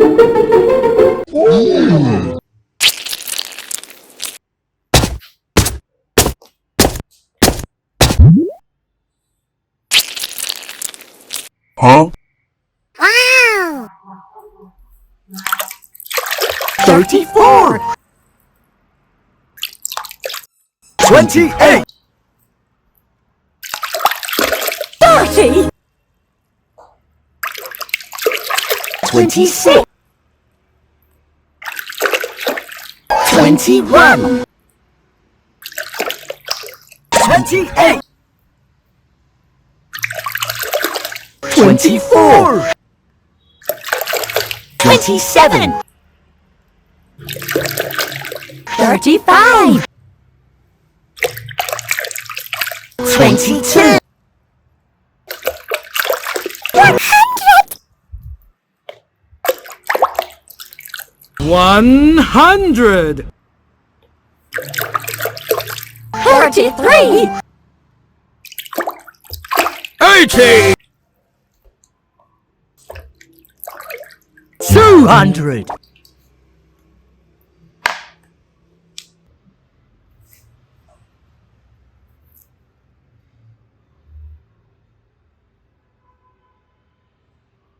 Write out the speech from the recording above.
Huh? Wow! 34. 28. 30. 26. 21. 28. 24. 27. 35. 22. 100. 100. 33. 80. 200.